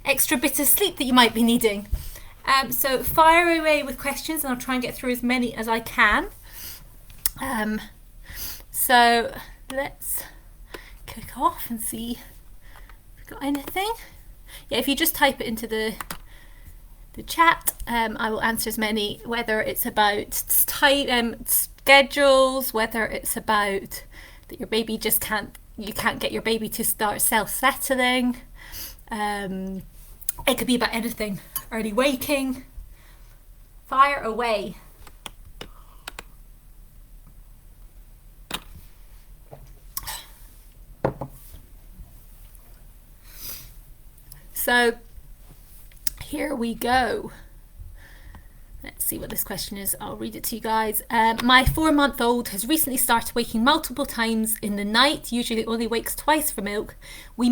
extra bit of sleep that you might be needing. So fire away with questions and I'll try and get through as many as I can. So let's kick off and see if we've got anything. Yeah, if you just type it into the chat, I will answer as many, whether it's about schedules, whether it's about that your baby you can't get your baby to start self-settling. It could be about anything. Early waking. Fire away. So here we go. Let's see what this question is. I'll read it to you guys. My 4-month-old has recently started waking multiple times in the night. Usually only wakes twice for milk. We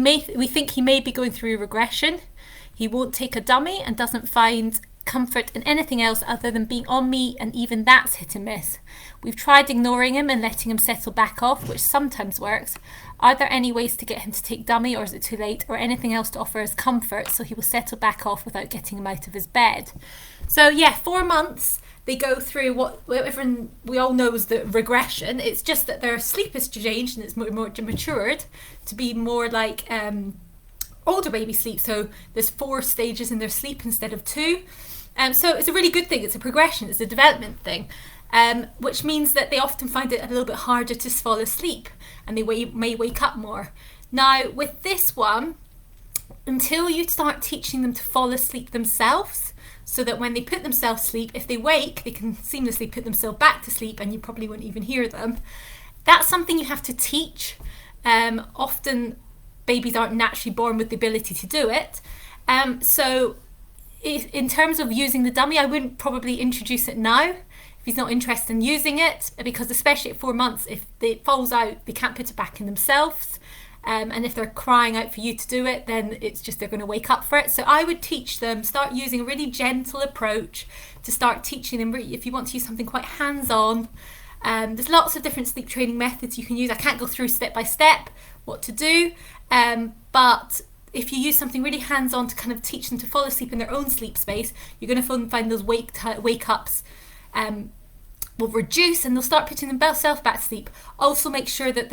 think he may be going through regression. He won't take a dummy and doesn't find comfort in anything else other than being on me, and even that's hit and miss. We've tried ignoring him and letting him settle back off, which sometimes works. Are there any ways to get him to take dummy, or is it too late, or anything else to offer as comfort so he will settle back off without getting him out of his bed? So yeah, 4 months, they go through what everyone, we all know is the regression. It's just that their sleep has changed and it's more matured to be more like older baby sleep. So there's 4 stages in their sleep instead of 2. So it's a really good thing. It's a progression. It's a development thing, which means that they often find it a little bit harder to fall asleep and they may wake up more. Now, with this one, until you start teaching them to fall asleep themselves, so that when they put themselves to sleep, if they wake, they can seamlessly put themselves back to sleep and you probably won't even hear them. That's something you have to teach. Often babies aren't naturally born with the ability to do it. So in terms of using the dummy, I wouldn't probably introduce it now if he's not interested in using it, because especially at 4 months, if it falls out, they can't put it back in themselves. And if they're crying out for you to do it, then it's just they're going to wake up for it. So I would teach them, start using a really gentle approach to start teaching them. If you want to use something quite hands-on, there's lots of different sleep training methods you can use. I can't go through step by step what to do, but if you use something really hands-on to kind of teach them to fall asleep in their own sleep space, you're going to find those wake-ups will reduce and they'll start putting themselves back to sleep. Also make sure that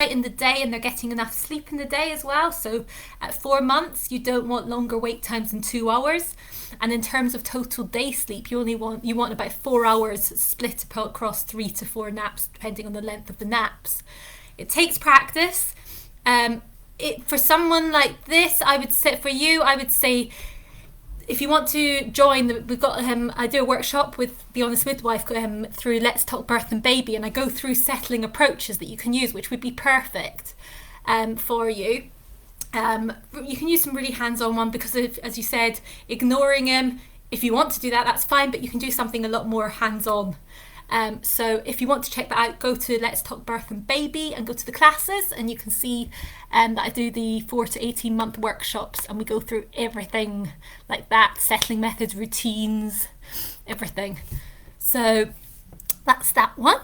in the day and they're getting enough sleep in the day as well. So at 4 months, you don't want longer wake times than 2 hours. And in terms of total day sleep, you want about 4 hours split across 3 to 4 naps, depending on the length of the naps. It takes practice. For someone like this, I would say if you want to join, we've got I do a workshop with the Honest Midwife through Let's Talk Birth and Baby, and I go through settling approaches that you can use, which would be perfect for you. You can use some really hands-on one because of, as you said, ignoring him. If you want to do that, that's fine, but you can do something a lot more hands-on. So if you want to check that out, go to Let's Talk Birth and Baby and go to the classes, and you can see that I do the 4 to 18 month workshops, and we go through everything like that, settling methods, routines, everything. So that's that one.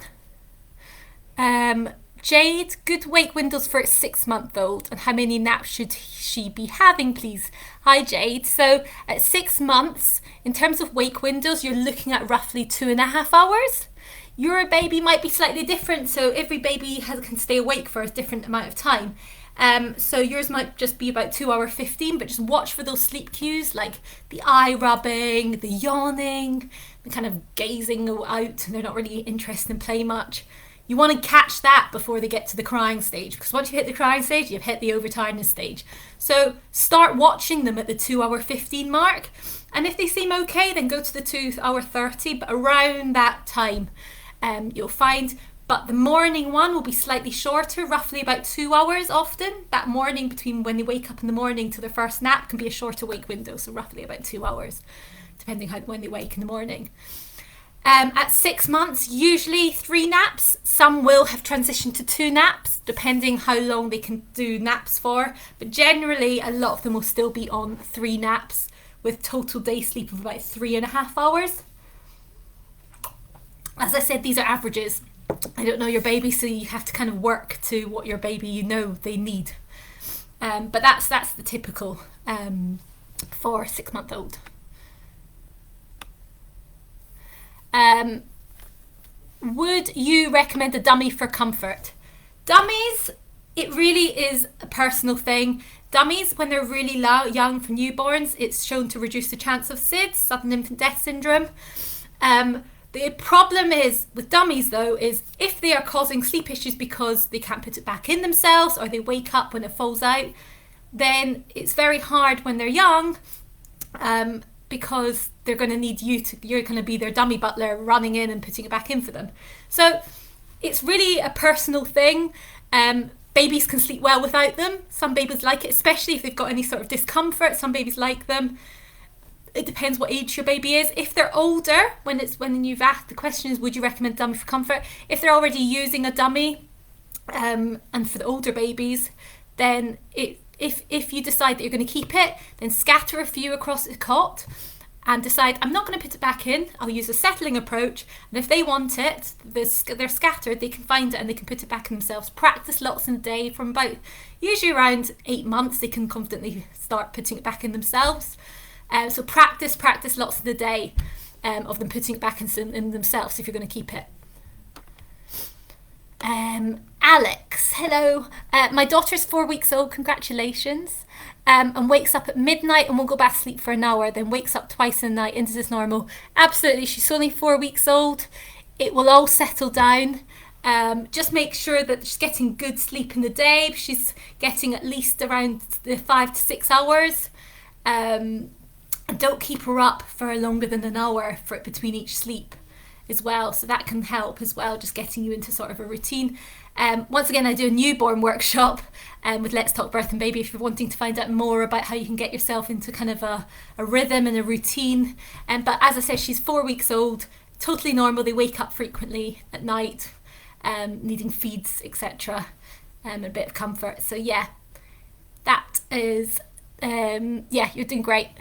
Jade, good wake windows for a 6-month-old, and how many naps should she be having, please? Hi Jade. So at 6 months, in terms of wake windows, you're looking at roughly 2.5 hours. Your baby might be slightly different, so every baby can stay awake for a different amount of time. So yours might just be about 2:15, but just watch for those sleep cues, like the eye rubbing, the yawning, the kind of gazing out, and they're not really interested in play much. You want to catch that before they get to the crying stage, because once you hit the crying stage, you've hit the overtiredness stage. So start watching them at the 2:15 mark, and if they seem okay, then go to the 2:30, but around that time you'll find. But the morning one will be slightly shorter, roughly about 2 hours often. That morning, between when they wake up in the morning to their first nap, can be a shorter wake window, so roughly about 2 hours, depending when they wake in the morning. At 6 months, usually 3 naps. Some will have transitioned to 2 naps, depending how long they can do naps for. But generally, a lot of them will still be on 3 naps, with total day sleep of about 3.5 hours. As I said, these are averages. I don't know your baby, so you have to kind of work to what your baby they need. But that's the typical for 6-month-old. Would you recommend a dummy for comfort? Dummies, it really is a personal thing. Dummies, when they're really young for newborns, it's shown to reduce the chance of SIDS, sudden infant death syndrome. The problem is with dummies though, is if they are causing sleep issues because they can't put it back in themselves or they wake up when it falls out, then it's very hard when they're young, because they're going to need you're going to be their dummy butler, running in and putting it back in for them. So it's really a personal thing. Babies can sleep well without them. Some babies like it, especially if they've got any sort of discomfort. Some babies like them. It depends what age your baby is. If they're older, when you've asked the question is, would you recommend dummy for comfort? If they're already using a dummy, and for the older babies, then if you decide that you're going to keep it, then scatter a few across the cot and decide, I'm not going to put it back in, I'll use a settling approach, and if they want it, they're scattered, they can find it and they can put it back in themselves. Practice lots in a day. From usually around 8 months, they can confidently start putting it back in themselves. So practice lots in a day of them putting it back in themselves if you're going to keep it. Alex, hello. My daughter's 4 weeks old, congratulations. And wakes up at midnight and will go back to sleep for an hour, then wakes up twice in the night. Is this normal? Absolutely. She's only 4 weeks old. It will all settle down. Just make sure that she's getting good sleep in the day. She's getting at least around the 5 to 6 hours. And don't keep her up for longer than an hour between each sleep as well. So that can help as well, just getting you into sort of a routine. Once again, I do a newborn workshop with Let's Talk Birth and Baby if you're wanting to find out more about how you can get yourself into kind of a rhythm and a routine. But as I said, she's 4 weeks old, totally normal. They wake up frequently at night, needing feeds, etc., a bit of comfort. So yeah, that is, you're doing great.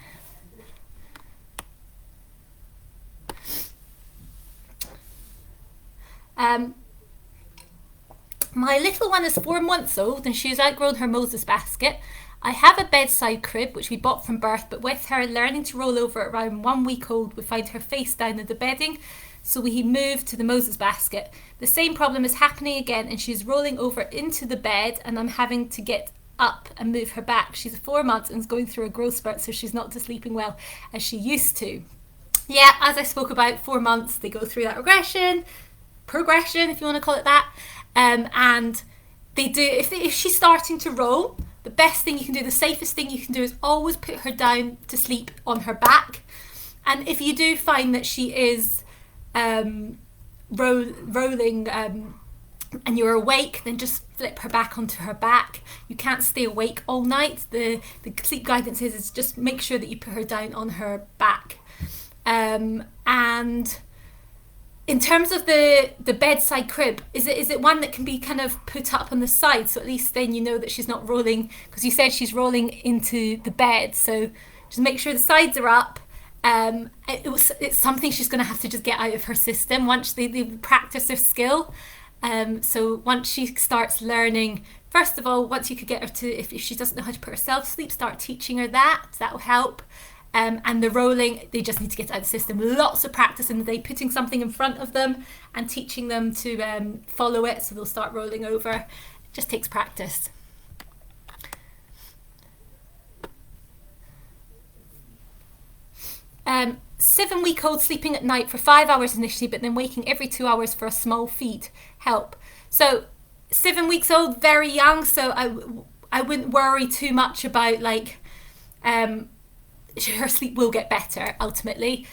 My little one is 4 months old and she has outgrown her Moses basket. I have a bedside crib which we bought from birth, but with her learning to roll over at around 1 week old, we find her face down in the bedding, so we moved to the Moses basket. The same problem is happening again and she's rolling over into the bed and I'm having to get up and move her back. She's 4 months and is going through a growth spurt, so she's not sleeping well as she used to. Yeah, as I spoke about, 4 months, they go through that progression, if you want to call it that. And they do, if she's starting to roll, the best thing you can do, the safest thing you can do is always put her down to sleep on her back. And if you do find that she is rolling and you're awake, then just flip her back onto her back. You can't stay awake all night. The sleep guidance is just make sure that you put her down on her back. And in terms of the bedside crib, is it one that can be kind of put up on the side, so at least then you know that she's not rolling, because you said she's rolling into the bed, so just make sure the sides are up. It's something she's going to have to just get out of her system once they practice their skill. So once she starts learning, first of all, once you could get her to, if she doesn't know how to put herself to sleep, start teaching her that will help. And the rolling, they just need to get out of the system. Lots of practice in the day, putting something in front of them and teaching them to follow it, so they'll start rolling over. It just takes practice. Um, 7-week-old sleeping at night for 5 hours initially, but then waking every 2 hours for a small feed. Help. So 7 weeks old, very young, so I wouldn't worry too much about her sleep will get better ultimately.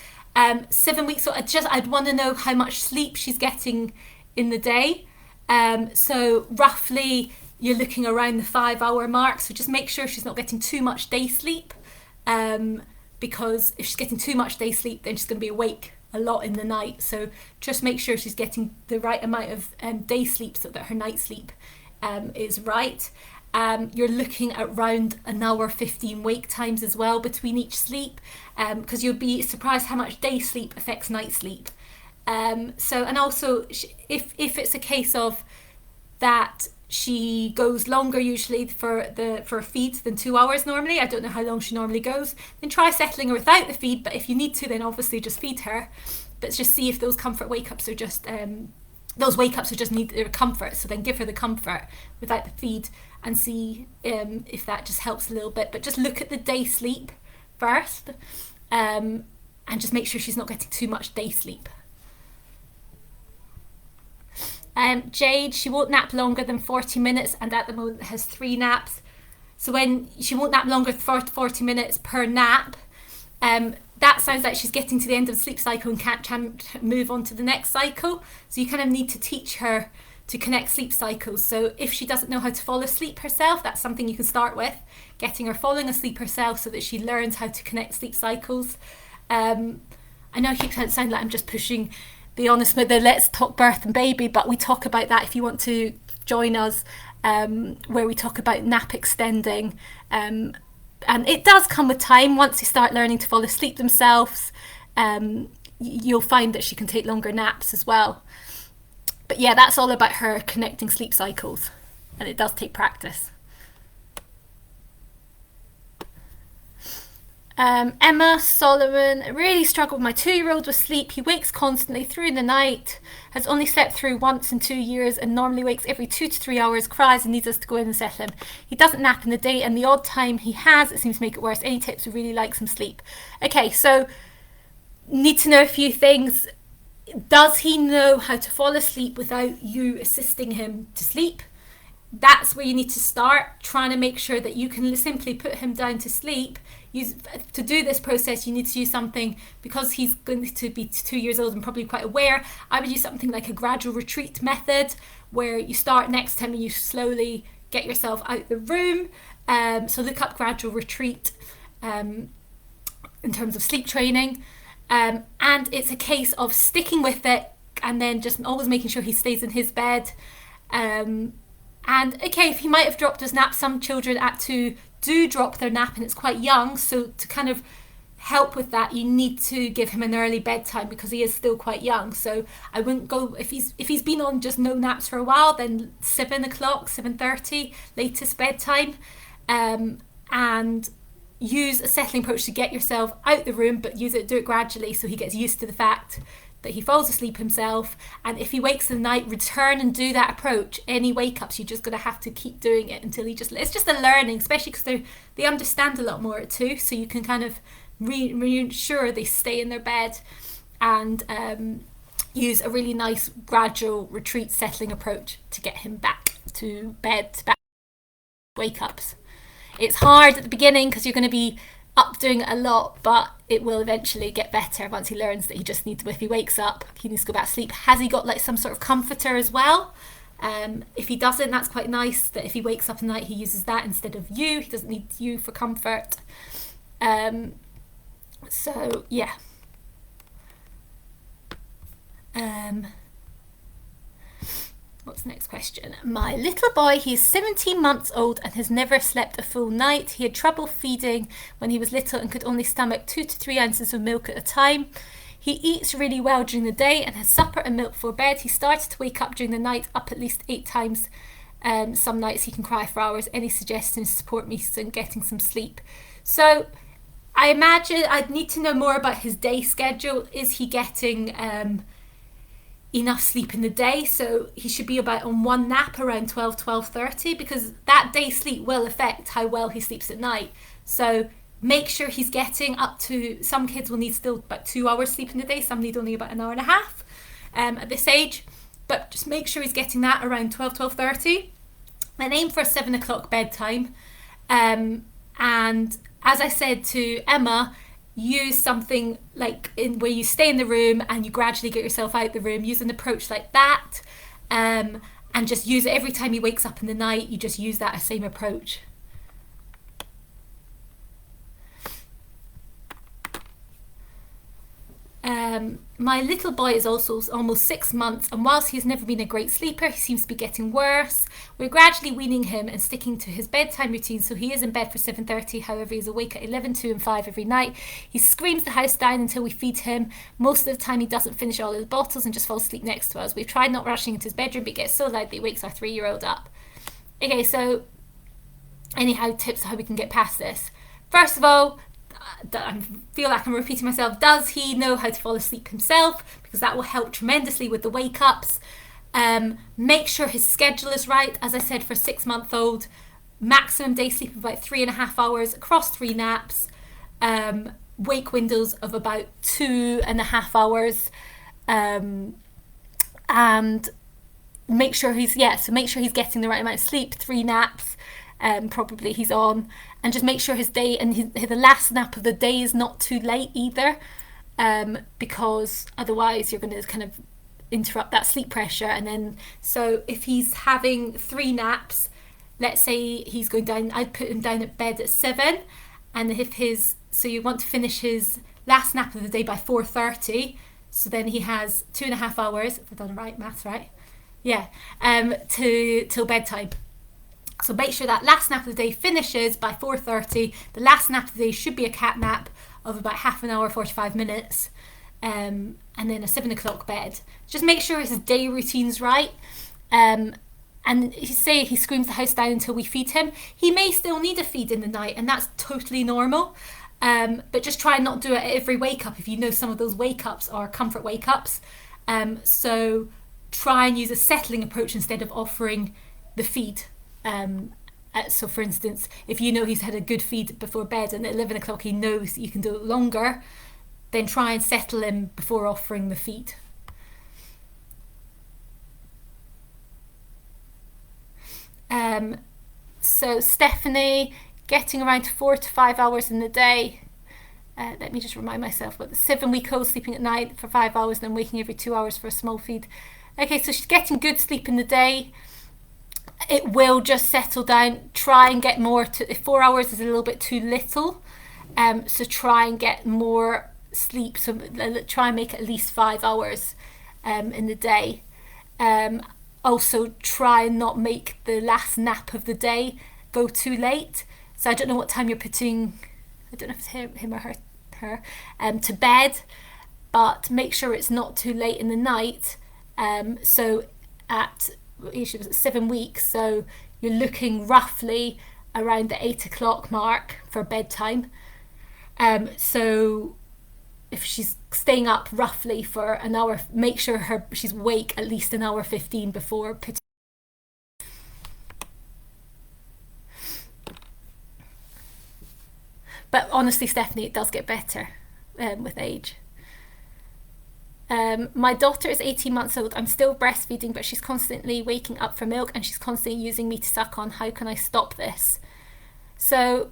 7 weeks old, I'd want to know how much sleep she's getting in the day. So roughly you're looking around the 5 hour mark, so just make sure she's not getting too much day sleep, because if she's getting too much day sleep, then she's going to be awake a lot in the night. So just make sure she's getting the right amount of day sleep so that her night sleep is right. You're looking at around an hour 15 wake times as well between each sleep, because you'll be surprised how much day sleep affects night sleep. And also if it's a case of that she goes longer usually for a feed than 2 hours normally. I don't know how long she normally goes. Then try settling her without the feed, but if you need to, then obviously just feed her. But just see if those comfort wake-ups are just those wake-ups are just need their comfort. So then give her the comfort without the feed and see if that just helps a little bit. But just look at the day sleep first, and just make sure she's not getting too much day sleep. Jade, she won't nap longer than 40 minutes and at the moment has 3 naps. So when she won't nap longer than 40 minutes per nap, that sounds like she's getting to the end of the sleep cycle and can't move on to the next cycle. So you kind of need to teach her to connect sleep cycles. So if she doesn't know how to fall asleep herself, that's something you can start with, getting her falling asleep herself so that she learns how to connect sleep cycles. I know I keep sounding like I'm just pushing the honest with the let's talk birth and baby, but we talk about that if you want to join us, where we talk about nap extending, and it does come with time. Once they start learning to fall asleep themselves, you'll find that she can take longer naps as well. But yeah, that's all about her connecting sleep cycles, and it does take practice. Emma Solomon, really struggled with my 2-year-old with sleep. He wakes constantly through the night, has only slept through once in 2 years and normally wakes every 2 to 3 hours, cries and needs us to go in and settle him. He doesn't nap in the day and the odd time he has, it seems to make it worse. Any tips? Would really like some sleep. Okay, so need to know a few things. Does he know how to fall asleep without you assisting him to sleep? That's where you need to start, trying to make sure that you can simply put him down to sleep. To do this process, you need to use something, because he's going to be 2 years old and probably quite aware. I would use something like a gradual retreat method, where you start next time and you slowly get yourself out the room. So look up gradual retreat in terms of sleep training. And it's a case of sticking with it and then just always making sure he stays in his bed. And okay, if he might have dropped his nap, some children at 2 do drop their nap and it's quite young, so to kind of help with that, you need to give him an early bedtime because he is still quite young. So I wouldn't go, if he's been on just no naps for a while, then 7 o'clock, 7:30 latest bedtime, and use a settling approach to get yourself out the room, but do it gradually so he gets used to the fact that he falls asleep himself. And if he wakes in the night, return and do that approach. Any wake ups, you're just going to have to keep doing it until it's just a learning, especially because they understand a lot more at 2, so you can kind of reassure they stay in their bed, and use a really nice gradual retreat settling approach to get him back to bed, back to wake ups. It's hard at the beginning because you're going to be up doing it a lot, but it will eventually get better once he learns that he just needs to, if he wakes up, he needs to go back to sleep. Has he got like some sort of comforter as well? If he doesn't, that's quite nice, that if he wakes up in the night, he uses that instead of you. He doesn't need you for comfort. So yeah. What's the next question? My little boy, he is 17 months old and has never slept a full night. He had trouble feeding when he was little and could only stomach 2 to 3 ounces of milk at a time. He eats really well during the day and has supper and milk for bed. He started to wake up during the night, up at least 8 times. Some nights he can cry for hours. Any suggestions to support me in getting some sleep? So I imagine I'd need to know more about his day schedule. Is he getting enough sleep in the day? So he should be about on 1 nap around 12:30, because that day sleep will affect how well he sleeps at night. So make sure he's getting up to, some kids will need still about 2 hours sleep in the day, some need only about an hour and a half at this age, but just make sure he's getting that around 12:30, and aim for a 7 o'clock bedtime. And as I said to Emma, use something like where you stay in the room and you gradually get yourself out the room. Use an approach like that, and just use it every time he wakes up in the night. You just use that same approach. My little boy is also almost 6 months, and whilst he's never been a great sleeper, he seems to be getting worse. We're gradually weaning him and sticking to his bedtime routine, so he is in bed for 7:30. However, he's awake at 11, 2 and 5 every night. He screams the house down until we feed him. Most of the time he doesn't finish all his bottles and just falls asleep next to us. We've tried not rushing into his bedroom, but it gets so loud that he wakes our 3-year-old up. Okay, so anyhow, tips how we can get past this. First of all, I feel like I'm repeating myself, does he know how to fall asleep himself? Because that will help tremendously with the wake ups. Make sure his schedule is right. As I said, for a 6-month-old, maximum day sleep of about 3.5 hours across 3 naps. Wake windows of about 2.5 hours. And make sure he's getting the right amount of sleep, 3 naps. Probably he's on, and just make sure his day and the last nap of the day is not too late either, because otherwise you're going to kind of interrupt that sleep pressure. And then, so if he's having 3 naps, let's say he's going down, I'd put him down at bed at 7, and so you want to finish his last nap of the day by 4:30, so then he has 2.5 hours, if I've done the right maths right, till bedtime. So make sure that last nap of the day finishes by 4:30. The last nap of the day should be a cat nap of about half an hour, 45 minutes, and then a 7 o'clock bed. Just make sure his day routine's right. And say he screams the house down until we feed him. He may still need a feed in the night, and that's totally normal. But just try and not do it at every wake up if you know some of those wake ups are comfort wake ups. So try and use a settling approach instead of offering the feed. So for instance, if you know he's had a good feed before bed and at 11 o'clock he knows that you can do it longer, then try and settle him before offering the feed. So Stephanie, getting around 4 to 5 hours in the day. Let me just remind myself about the 7-week-old sleeping at night for 5 hours, then waking every 2 hours for a small feed. Okay, so she's getting good sleep in the day. It will just settle down. Try and get more if 4 hours is a little bit too little. So try and get more sleep. So try and make it at least 5 hours in the day. Also try and not make the last nap of the day go too late. So I don't know what time you're putting, I don't know if it's him or her to bed, but make sure it's not too late in the night. So she was at 7 weeks, so you're looking roughly around the 8 o'clock mark for bedtime. So if she's staying up roughly for an hour, make sure she's awake at least an hour 15 before putting. But honestly, Stephanie, it does get better with age. My daughter is 18 months old. I'm still breastfeeding, but she's constantly waking up for milk and she's constantly using me to suck on. How can I stop this? So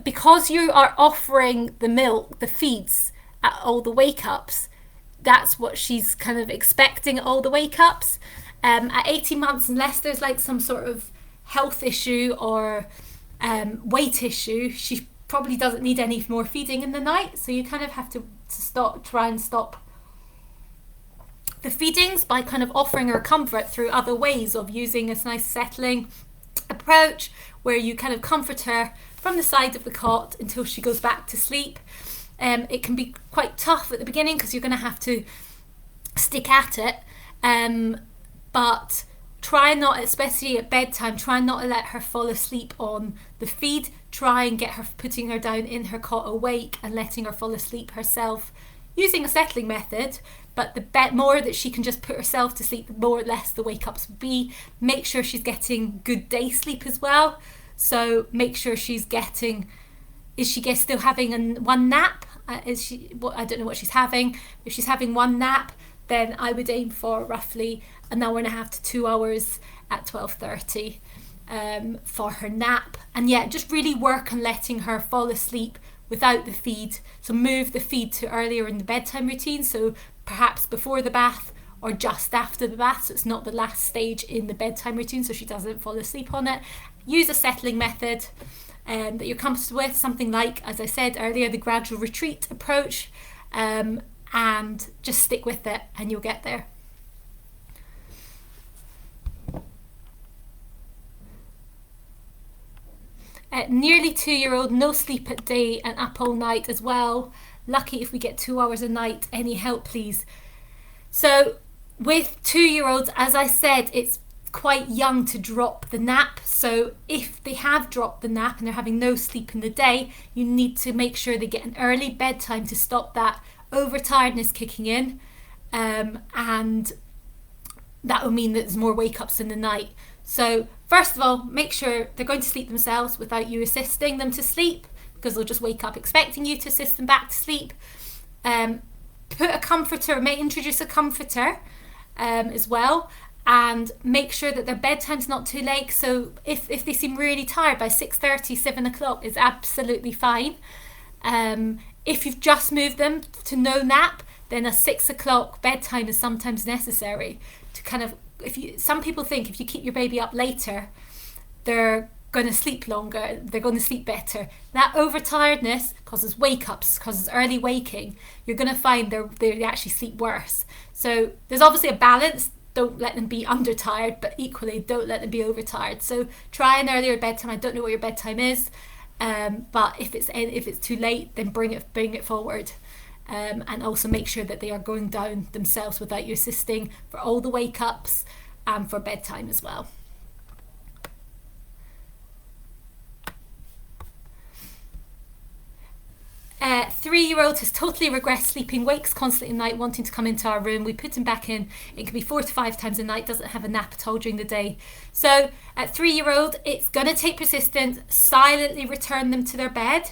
because you are offering the milk, the feeds at all the wake ups, that's what she's kind of expecting at all the wake ups. At 18 months, unless there's like some sort of health issue or weight issue, she probably doesn't need any more feeding in the night. So you kind of have to try and stop the feedings by kind of offering her comfort through other ways of using this nice settling approach where you kind of comfort her from the side of the cot until she goes back to sleep. It can be quite tough at the beginning because you're going to have to stick at it, but try not, especially at bedtime, try not to let her fall asleep on the feed. Try and get her, putting her down in her cot awake and letting her fall asleep herself using a settling method. But the more that she can just put herself to sleep, the more or less the wake ups will be. Make sure she's getting good day sleep as well. So make sure she's getting, is she still having one nap? I don't know what she's having. If she's having one nap, then I would aim for roughly an hour and a half to 2 hours at 12:30 for her nap. And yeah, just really work on letting her fall asleep without the feed. So move the feed to earlier in the bedtime routine, so perhaps before the bath or just after the bath, so it's not the last stage in the bedtime routine, so she doesn't fall asleep on it. Use a settling method that you're comfortable with, something like, as I said earlier, the gradual retreat approach, and just stick with it and you'll get there. Nearly 2-year-old, no sleep at day and up all night as well. Lucky if we get 2 hours a night. Any help, please? So with 2-year-olds, as I said, it's quite young to drop the nap. So if they have dropped the nap and they're having no sleep in the day, you need to make sure they get an early bedtime to stop that overtiredness kicking in, and that will mean that there's more wake-ups in the night. So first of all, make sure they're going to sleep themselves without you assisting them to sleep, because they'll just wake up expecting you to assist them back to sleep. Put a comforter, introduce a comforter as well, and make sure that their bedtime's not too late. So if they seem really tired, by 6:30, 7 o'clock is absolutely fine. If you've just moved them to no nap, then a 6 o'clock bedtime is sometimes necessary to kind of, some people think if you keep your baby up later, they're going to sleep longer, they're going to sleep better. That overtiredness causes wake-ups, causes early waking. You're going to find they actually sleep worse. So there's obviously a balance. Don't let them be undertired, but equally don't let them be overtired. So try an earlier bedtime. I don't know what your bedtime is, but if it's too late, then bring it forward. And also make sure that they are going down themselves without you assisting, for all the wake-ups and for bedtime as well. A 3-year-old has totally regressed sleeping, wakes constantly at night, wanting to come into our room. We put him back in. It can be 4 to 5 times a night, doesn't have a nap at all during the day. So at 3-year-old, it's going to take persistence. Silently return them to their bed.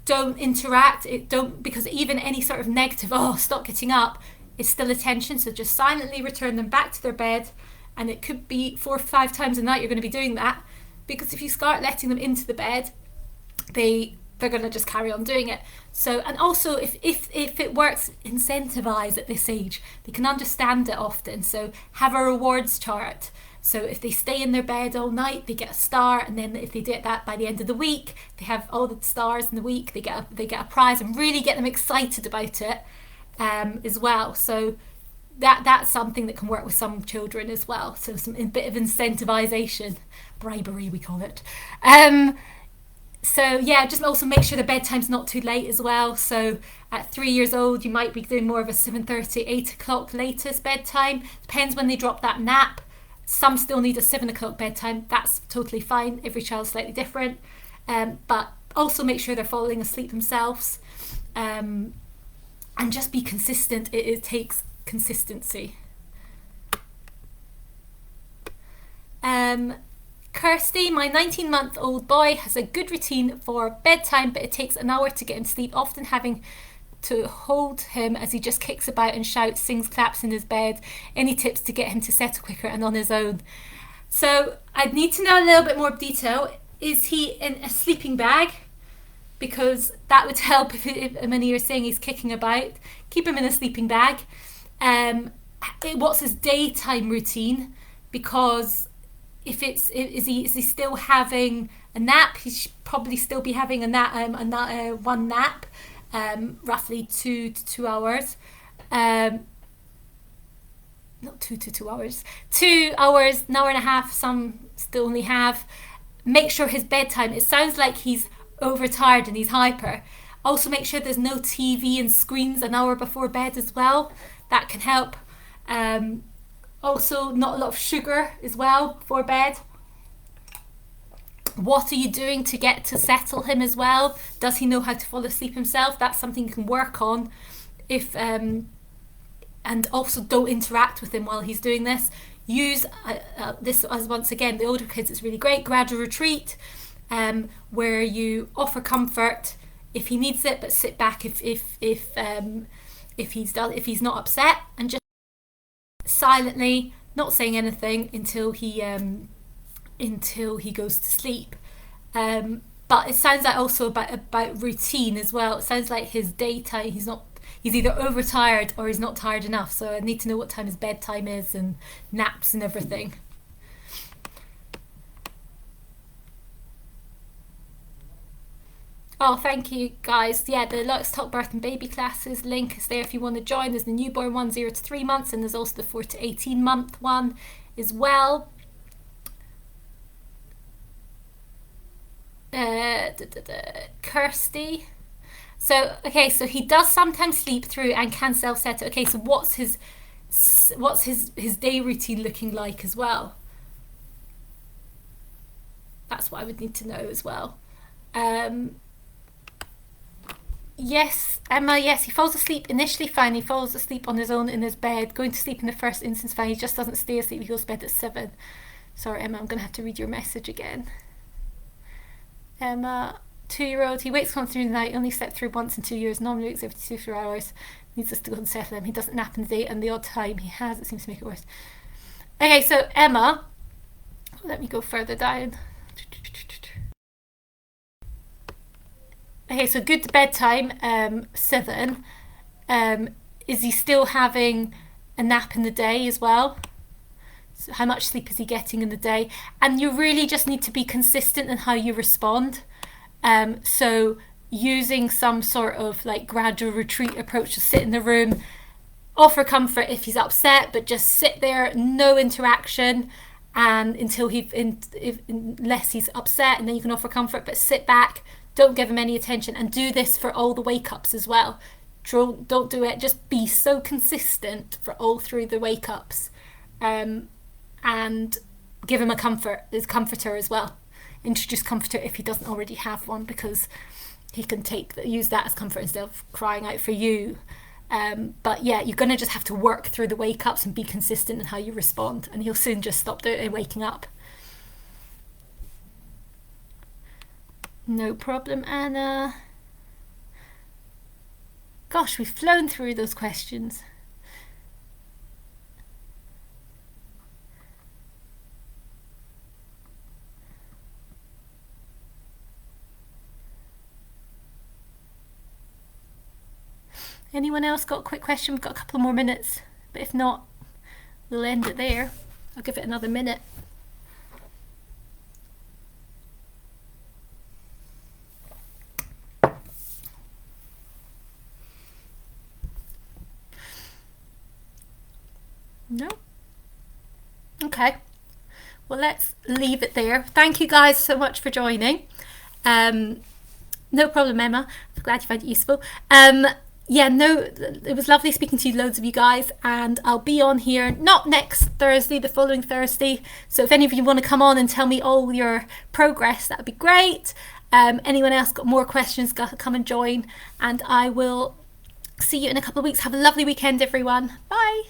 Don't interact. Because even any sort of negative, stop getting up, is still attention. So just silently return them back to their bed. And it could be 4 or 5 times a night you're going to be doing that. Because if you start letting them into the bed, they're going to just carry on doing it. So, and also if it works, incentivize at this age. They can understand it often. So have a rewards chart. So if they stay in their bed all night, they get a star, and then if they do that by the end of the week, they have all the stars in the week, they get a prize, and really get them excited about it as well. So that's something that can work with some children as well. So a bit of incentivization, bribery we call it. So yeah, just also make sure the bedtime's not too late as well. So at 3 years old, you might be doing more of a 7:30, 8 o'clock latest bedtime. Depends when they drop that nap. Some still need a 7 o'clock bedtime. That's totally fine. Every child's slightly different. But also make sure they're falling asleep themselves. And just be consistent. It takes consistency. Kirsty, my 19-month-old boy has a good routine for bedtime, but it takes an hour to get him to sleep, often having to hold him as he just kicks about and shouts, sings, claps in his bed. Any tips to get him to settle quicker and on his own? So I'd need to know a little bit more detail. Is he in a sleeping bag? Because that would help if when you're saying he's kicking about. Keep him in a sleeping bag. What's his daytime routine? Because if is he still having a nap? He should probably still be having a nap, one nap, roughly 2 to 2 hours. Not 2 to 2 hours. 2 hours, an hour and a half. Some still only have. Make sure his bedtime. It sounds like he's overtired and he's hyper. Also, make sure there's no TV and screens an hour before bed as well. That can help. Also, not a lot of sugar as well before bed. What are you doing to settle him as well? Does he know how to fall asleep himself? That's something you can work on. And also don't interact with him while he's doing this. Use this as, once again, the older kids, it's really great. Gradual retreat, where you offer comfort if he needs it, but sit back if he's not upset, and just silently, not saying anything until he goes to sleep. But it sounds like also about routine as well. It sounds like his daytime, he's either overtired or he's not tired enough. So I need to know what time his bedtime is and naps and everything. Oh, thank you guys. Yeah, the Let's Talk Birth and Baby classes link is there if you want to join. There's the newborn one, 0 to 3 months, and there's also the 4 to 18 month one as well. Kirsty. So he does sometimes sleep through and can self-settle. Okay, so what's his what's his day routine looking like as well? That's what I would need to know as well. Yes, Emma, yes, he falls asleep initially fine. He falls asleep on his own in his bed. Going to sleep in the first instance fine. He just doesn't stay asleep. He goes to bed at 7. Sorry, Emma, I'm going to have to read your message again. Emma, 2-year-old, he wakes constantly in the night, only slept through once in 2 years, normally wakes every 2 hours, needs us to go and settle him. He doesn't nap in the day, and the odd time he has, it seems to make it worse. Okay, so Emma, let me go further down. Okay, so good bedtime, 7. Is he still having a nap in the day as well? So how much sleep is he getting in the day? And you really just need to be consistent in how you respond. So using some sort of like gradual retreat approach, to sit in the room, offer comfort if he's upset, but just sit there, no interaction, and until unless he's upset, and then you can offer comfort, but sit back, don't give him any attention, and do this for all the wake ups as well. Don't do it, just be so consistent for all through the wake ups, and give him his comforter as well. Introduce comforter if he doesn't already have one, because he can use that as comfort instead of crying out for you. But yeah, you're going to just have to work through the wake ups and be consistent in how you respond, and he'll soon just stop waking up. No problem, Anna. Gosh, we've flown through those questions. Anyone else got a quick question? We've got a couple more minutes, but if not, we'll end it there. I'll give it another minute. No? Okay. Well, let's leave it there. Thank you guys so much for joining. No problem, Emma. I'm glad you found it useful. It was lovely speaking to loads of you guys, and I'll be on here not next Thursday, the following Thursday. So if any of you want to come on and tell me all your progress, that would be great. Anyone else got more questions, come and join, and I will see you in a couple of weeks. Have a lovely weekend, everyone. Bye.